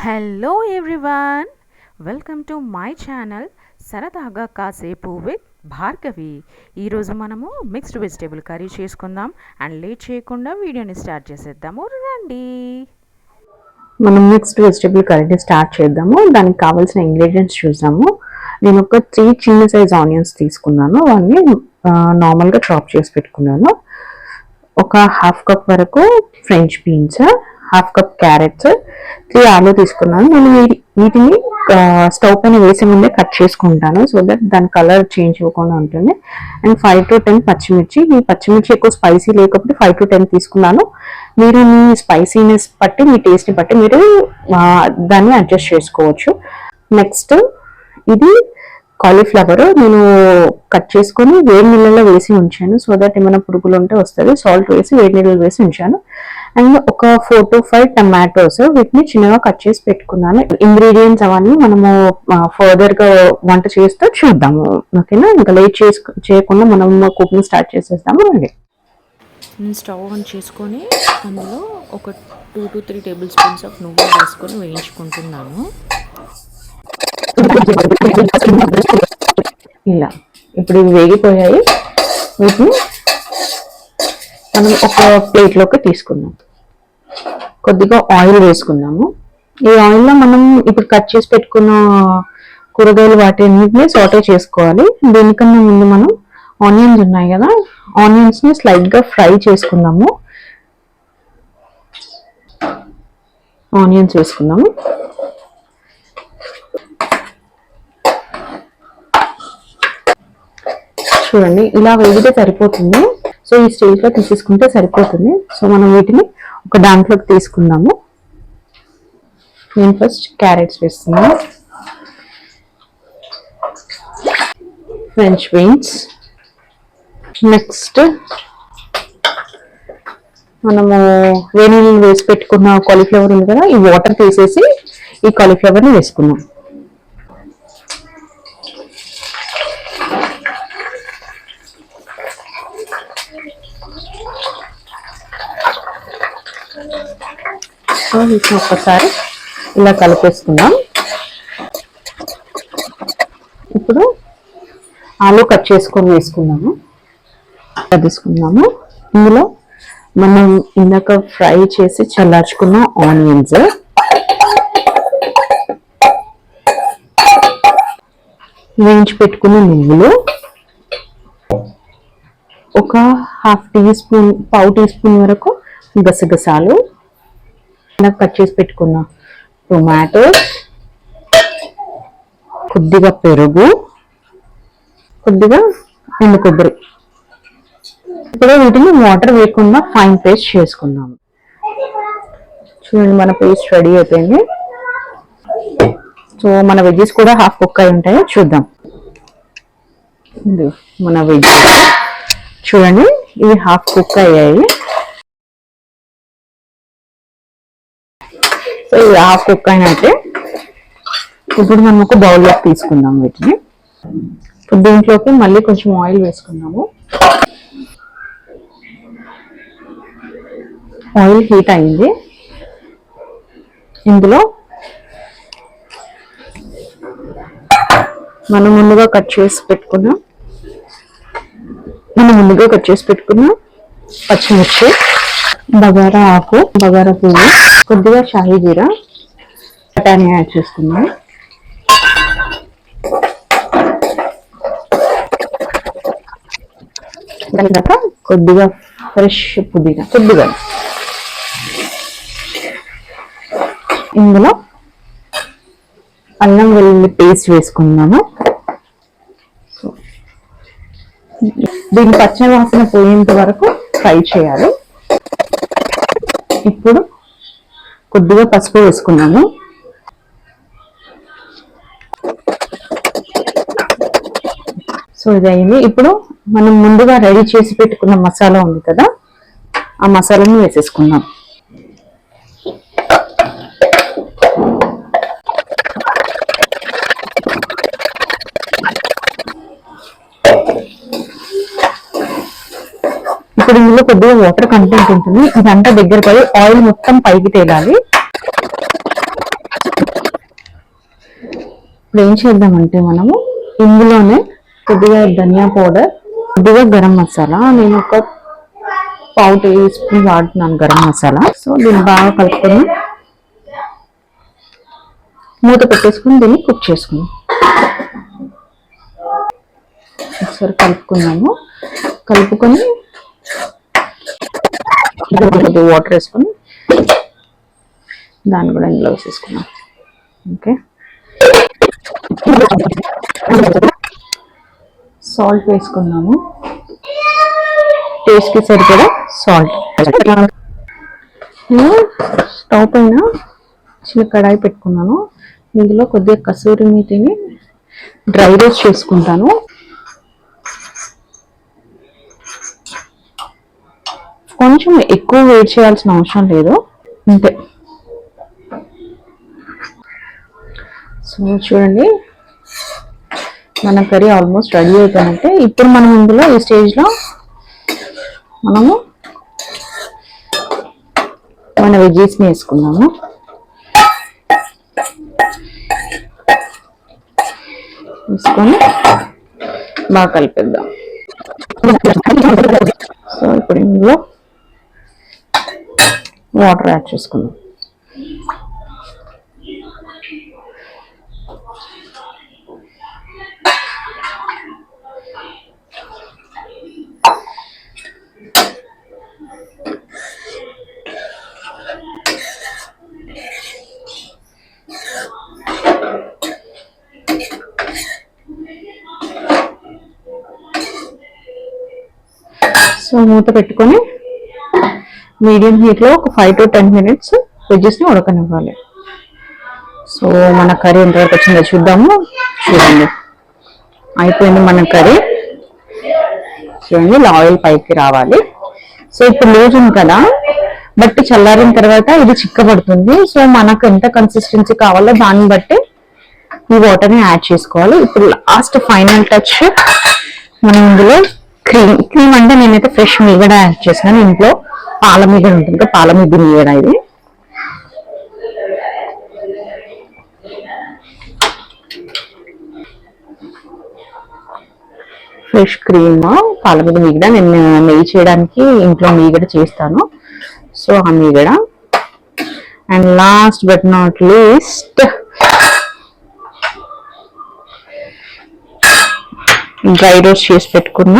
Hello everyone, welcome to my channel సరదాగా కాసేపు with Bhargavi. ఈరోజు మనము మిక్స్డ్ వెజిటేబుల్ కర్రీ చేసుకుందాం. అండ్ లేట్ చేయకుండా వీడియోని స్టార్ట్ చేసేద్దాము, రండి. మనం మిక్స్డ్ వెజిటేబుల్ కర్రీని స్టార్ట్ చేద్దాము. దానికి కావాల్సిన ఇంగ్రీడియంట్స్ చూద్దాము. నేను ఒక 3 చిన్న సైజ్ ఆనియన్స్ తీసుకున్నాను. అవన్నీ నార్మల్గా చాప్ చేసి పెట్టుకున్నాను. ఒక హాఫ్ కప్ వరకు French beans, half cup carrots, 3 ఆలు తీసుకున్నాను. నేను వీటిని స్టవ్ పైన వేసే ముందే కట్ చేసుకుంటాను, సో దట్ దాని కలర్ చేంజ్ అవ్వకుండా ఉంటుంది. అండ్ 5 to 10 పచ్చిమిర్చి. ఈ పచ్చిమిర్చి ఎక్కువ స్పైసీ లేకపోతే 5 to 10 తీసుకున్నాను. మీరు మీ స్పైసీనెస్ బట్టి, మీ టేస్ట్ని బట్టి మీరు దాన్ని అడ్జస్ట్ చేసుకోవచ్చు. నెక్స్ట్ ఇది కాలీఫ్లవర్ నేను కట్ చేసుకొని వేడి నీళ్ళలో వేసి ఉంచాను, సో దట్ ఏమైనా పురుగులు ఉంటే వస్తుంది. సాల్ట్ వేసి వేడి నీళ్ళలో వేసి ఉంచాను. అండ్ ఒక 4 to 5 టమాటోస్, వీటిని చిన్నగా కట్ చేసి పెట్టుకున్నాను. ఇంగ్రీడియంట్స్ అవన్నీ మనము ఫర్దర్ గా వంట చేస్తూ చూద్దాము, ఓకేనా? ఇంకా లేట్ చేయకుండా మనం కుకింగ్ స్టార్ట్ చేసేస్తాము, రండి. నేను స్టవ్ ఆన్ చేసుకొని అందులో ఒక 2 to 3 టేబుల్ స్పూన్స్ ఆఫ్ నువ్వులు వేసుకొని వేయించుకుంటున్నాను. ఇలా ఇప్పుడు ఇవి వేగిపోయాయి. వీటిని మనం ఒక ప్లేట్లోకి తీసుకుందాం. కొద్దిగా ఆయిల్ వేసుకుందాము. ఈ ఆయిల్లో మనం ఇప్పుడు కట్ చేసి పెట్టుకున్న కూరగాయలు వాటిని సాటే చేసుకోవాలి. దీనికన్నా ముందు మనం ఆనియన్స్ ఉన్నాయి కదా, ఆనియన్స్ ని స్లైట్ గా ఫ్రై చేసుకుందాము. ఆనియన్స్ వేసుకుందాము. చూడండి, ఇలా వేగితే సరిపోతుంది. సో ఈ స్టేజ్ లో తీసేసుకుంటే సరిపోతుంది. సో మనం వీటిని ఒక దాంట్లోకి తీసుకుందాము. నేను ఫస్ట్ క్యారెట్స్ వేస్తున్నాను, ఫ్రెంచ్ బీన్స్. నెక్స్ట్ మనము వేడి నీళ్ళు వేసి పెట్టుకున్న కాలీఫ్లవర్ ఉంది కదా, ఈ వాటర్ తీసేసి ఈ కాలీఫ్లవర్ని వేసుకున్నాం. సో వీటిని ఒక్కసారి ఇలా కలిపేసుకుందాం. ఇప్పుడు ఆలు కట్ చేసుకొని వేసుకుందాము. తీసుకుందాము. ఇందులో మనం ఇందాక ఫ్రై చేసి చల్లార్చుకున్న ఆనియన్స్, వేయించి పెట్టుకున్న నువ్వులు, ఒక పావు టీ స్పూన్ వరకు గసగసాలు, కట్ చేసి పెట్టుకున్న టొమాటోస్, కొద్దిగా పెరుగు, కొద్దిగా ఎండు కొబ్బరి. ఇప్పుడు వీటిని వాటర్ వేయకుండా ఫైన్ పేస్ట్ చేసుకుందాము. చూడండి, మన పేస్ట్ రెడీ అయిపోయింది. సో మన వెజ్జెస్ కూడా హాఫ్ కుక్ అయి ఉంటాయి, చూద్దాం. మన వెజ్జెస్ చూడండి, ఇవి హాఫ్ కుక్ అయ్యాయి. సో ఇవి హాఫ్ కుక్ అయినట్టే. ఇప్పుడు మనం ఒక బౌల్లోకి తీసుకుందాం వీటిని. దీంట్లోకి మళ్ళీ కొంచెం ఆయిల్ వేసుకుందాము. ఆయిల్ హీట్ అయింది. ఇందులో మనం ముందుగా కట్ చేసి పెట్టుకున్నాం పచ్చిమిర్చి, బగారా ఆకు, బగారా పువ్వు, కొద్దిగా షాహీ జీరా, బఠానీ యాడ్ చేసుకున్నాం. దాని తర్వాత కొద్దిగా ఫ్రెష్ పుదీనా, కొద్దిగా. ఇందులో అల్లం వెల్లుల్లి పేస్ట్ వేసుకున్నాము. దీని పచ్చని వాసన పోయేంత వరకు ఫ్రై చేయాలి. ఇప్పుడు కొద్దిగా పసుపు వేసుకున్నాము. సో ఇది అయింది. ఇప్పుడు మనం ముందుగా రెడీ చేసి పెట్టుకున్న మసాలా ఉంది కదా, ఆ మసాలాని వేసేసుకుందాం. ఇప్పుడు ఇందులో కొద్దిగా వాటర్ కంటెంట్ ఉంటుంది. ఇదంతా దగ్గర పడి ఆయిల్ మొత్తం పైకి తేలాలి. ఇప్పుడు ఏం చేద్దామంటే మనము ఇందులోనే కొద్దిగా ధనియా పౌడర్, కొద్దిగా గరం మసాలా, నేను ఒక పావు టీ స్పూన్ వాడుతున్నాను గరం మసాలా. సో దీన్ని బాగా కలుపుకొని మూత పెట్టేసుకుని దీన్ని కుక్ చేసుకుందాం. ఒకసారి కలుపుకున్నాము. కలుపుకొని వాటర్ వేసుకొని దాన్ని కూడా ఇందులో వేసేసుకున్నాం. ఓకే, సాల్ట్ వేసుకున్నాము, టేస్ట్కి సరిపడా సాల్ట్. నేను స్టవ్ పైన చిన్న కడాయి పెట్టుకున్నాను. ఇందులో కొద్దిగా కసూరి మేతిని డ్రై రోస్ట్ చేసుకుంటాను. కొంచెం ఎక్కువ వేడి చేయాల్సిన అవసరం లేదు, అంతే. సో చూడండి, మన కర్రీ ఆల్మోస్ట్ రెడీ అయిపోయినట్టే. ఇప్పుడు మనం ఇందులో ఈ స్టేజ్లో మనము మన వెజ్జీస్ని వేసుకున్నాము. వేసుకొని బాగా కలిపేద్దాం. సో ఇప్పుడు ఇందులో వాటర్ యాడ్ చేసుకుందాం. సో మూత పెట్టుకొని మీడియం హీట్లో ఒక 5 to 10 minutes వెజ్జెస్ని ఉడకనివ్వాలి. సో మన కర్రీ ఎంతవరకు వచ్చిందో చూద్దాము. చూడండి, అయిపోయింది మన కర్రీ. చూడండి, ఆయిల్ పైకి రావాలి. సో ఇప్పుడు లూజ్ ఉంది కదా, బట్టి చల్లారిన తర్వాత ఇది చిక్కబడుతుంది. సో మనకు ఎంత కన్సిస్టెన్సీ కావాలో దాన్ని బట్టి ఈ వాటర్ని యాడ్ చేసుకోవాలి. ఇప్పుడు లాస్ట్ ఫైనల్ టచ్ మనం ఇందులో క్రీమ్ అంటే నేనైతే ఫ్రెష్ మీగడ యాడ్ చేసినాను. ఇంట్లో పాల మీగడ ఉంటుంది కదా, పాల మీగడ ఇది. ఫ్రెష్ క్రీమ్, పాల మీగడ. నేను నెయ్యి చేయడానికి ఇంట్లో మీగడ చేస్తాను. సో ఆ మీగడ. And last but not least dry roast చేసి పెట్టుకున్న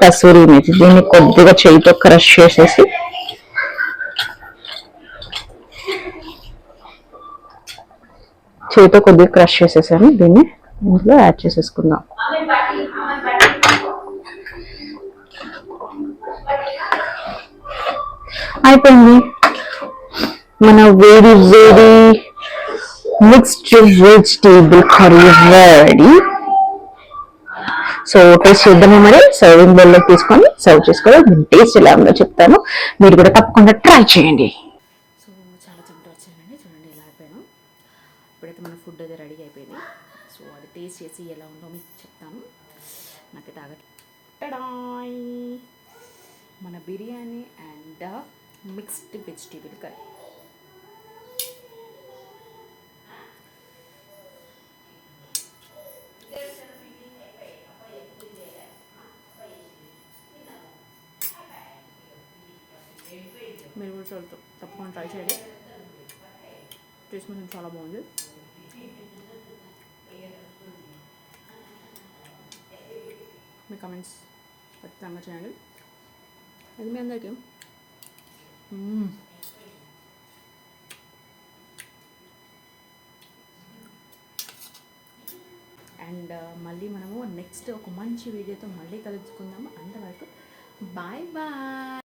కసూరి మేతి. దీన్ని కొద్దిగా చేయితో క్రష్ చేసేసి దీన్ని ఇందులో యాడ్ చేసేసుకుందాం. అయిపోయింది మన వేడి వేడి mixed vegetable curry ready. So taste చేద్దాము. మరి సర్వింగ్ బౌల్లో తీసుకొని సర్వ్ చేసుకోవాలి. దీని టేస్ట్ ఎలా ఉందో చెప్తాను, మీరు కూడా తప్పకుండా ట్రై చేయండి. సో చాలా చెమట వచ్చానండి. చూడండి ఎలా అయిపోయాను. ఇప్పుడైతే మన ఫుడ్ అది రెడీ అయిపోయింది. సో అది టేస్ట్ చేసి ఎలా ఉందో మీకు చెప్తాను. నాకైతే టడాయ్, మన biryani and mixed vegetable curry. మీరు కూడా చాలా తప్పకుండా ట్రై చేయండి. టేస్ట్ మాత్రం చాలా బాగుంది. మీ కమెంట్స్ ఖచ్చితంగా చేయండి. అది మీ అందరికీ. అండ్ మళ్ళీ మనము నెక్స్ట్ ఒక మంచి వీడియోతో మళ్ళీ కలుసుకుందాము. అంతవరకు బాయ్ బాయ్.